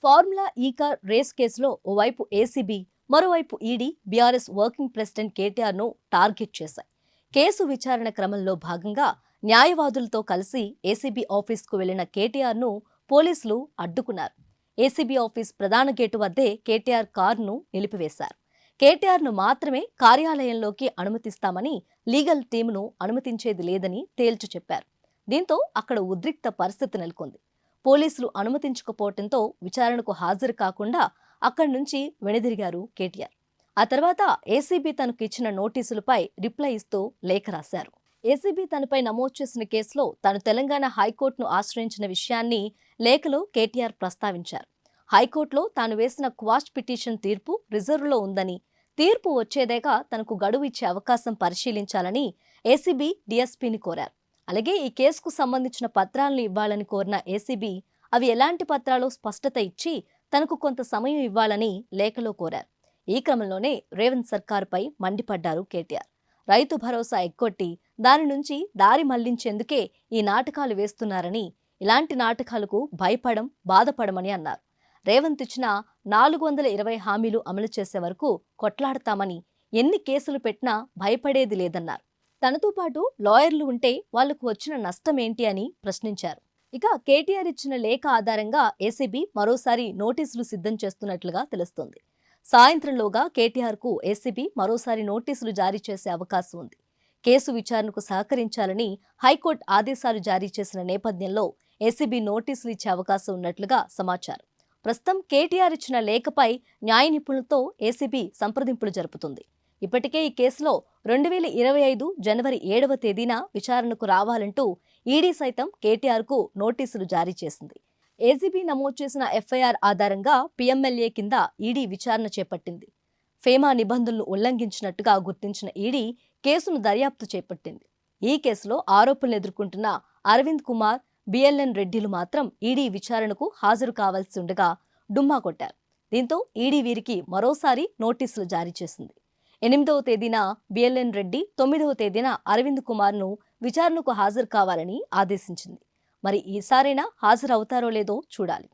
Formula ఈ car race కేసులో ఓవైపు ఏసీబీ, మరోవైపు ఈడీ, బీఆర్ఎస్ వర్కింగ్ ప్రెసిడెంట్ కేటీఆర్ను టార్గెట్ చేశాయి. కేసు విచారణ క్రమంలో భాగంగా న్యాయవాదులతో కలిసి ఏసీబీ ఆఫీస్కు వెళ్లిన కేటీఆర్ను పోలీసులు అడ్డుకున్నారు. ఏసీబీ ఆఫీస్ ప్రధాన గేటు వద్దే కేటీఆర్ కారును నిలిపివేశారు. కేటీఆర్ను మాత్రమే కార్యాలయంలోకి అనుమతిస్తామని, లీగల్ టీమును అనుమతించేది లేదని తేల్చి చెప్పారు. దీంతో అక్కడ ఉద్రిక్త పరిస్థితి నెలకొంది. పోలీసులు అనుమతించకపోవడంతో విచారణకు హాజరు కాకుండా అక్కడి నుంచి వెనుదిరిగారు కేటీఆర్. ఆ తర్వాత ఏసీబీ తనకు ఇచ్చిన నోటీసులపై రిప్లై ఇస్తూ లేఖ రాశారు. ఏసీబీ తనపై నమోదు చేసిన కేసులో తాను తెలంగాణ హైకోర్టును ఆశ్రయించిన విషయాన్ని లేఖలో కేటీఆర్ ప్రస్తావించారు. హైకోర్టులో తాను వేసిన క్వాష్ పిటిషన్ తీర్పు రిజర్వ్లో ఉందని, తీర్పు వచ్చేదాకా తనకు గడువు ఇచ్చే అవకాశం పరిశీలించాలని ఏసీబీ డీఎస్పీని కోరారు. అలాగే ఈ కేసుకు సంబంధించిన పత్రాలను ఇవ్వాలని కోరిన ఏసీబీ అవి ఎలాంటి పత్రాలో స్పష్టత ఇచ్చి తనకు కొంత సమయం ఇవ్వాలని లేఖలో కోరారు. ఈ క్రమంలోనే రేవంత్ సర్కారుపై మండిపడ్డారు కేటీఆర్. రైతు భరోసా ఎక్కొట్టి దాని నుంచి దారి మళ్లించేందుకే ఈ నాటకాలు వేస్తున్నారని, ఇలాంటి నాటకాలకు భయపడం, బాధపడమని అన్నారు. రేవంత్ ఇచ్చిన 420 హామీలు అమలు చేసే వరకు కొట్లాడతామని, ఎన్ని కేసులు పెట్టినా భయపడేది లేదన్నారు. తనతో పాటు లాయర్లు ఉంటే వాళ్లకు వచ్చిన నష్టమేంటి అని ప్రశ్నించారు. ఇక కేటీఆర్ ఇచ్చిన లేఖ ఆధారంగా ఏసీబీ మరోసారి నోటీసులు సిద్ధం చేస్తున్నట్లుగా తెలుస్తోంది. సాయంత్రంలోగా కేటీఆర్కు ఏసీబీ మరోసారి నోటీసులు జారీ చేసే అవకాశం ఉంది. కేసు విచారణకు సహకరించాలని హైకోర్టు ఆదేశాలు జారీ చేసిన నేపథ్యంలో ఏసీబీ నోటీసులు ఇచ్చే అవకాశం ఉన్నట్లుగా సమాచారం. ప్రస్తుతం కేటీఆర్ ఇచ్చిన లేఖపై న్యాయ నిపుణులతో ఏసీబీ సంప్రదింపులు జరుపుతుంది. ఇప్పటికే ఈ కేసులో 2025 జనవరి 7వ తేదీన విచారణకు రావాలంటూ ఈడీ సైతం కేటీఆర్కు నోటీసులు జారీ చేసింది. ఏసీబీ నమోదు చేసిన ఎఫ్ఐఆర్ ఆధారంగా పీఎంఎల్ఏ కింద ఈడీ విచారణ చేపట్టింది. ఫేమా నిబంధనలు ఉల్లంఘించినట్టుగా గుర్తించిన ఈడీ కేసును దర్యాప్తు చేపట్టింది. ఈ కేసులో ఆరోపణలు ఎదుర్కొంటున్న అరవింద్ కుమార్, బిఎల్ఎన్ రెడ్డిలు మాత్రం ఈడీ విచారణకు హాజరు కావాల్సి ఉండగా డుమ్మా కొట్టారు. దీంతో ఈడీ వీరికి మరోసారి నోటీసులు జారీ చేసింది. 8వ తేదీన బిఎల్ఎన్ రెడ్డి, 9వ తేదీన అరవింద్ కుమార్ను విచారణకు హాజరు కావాలని ఆదేశించింది. మరి ఈసారైనా హాజరవుతారో లేదో చూడాలి.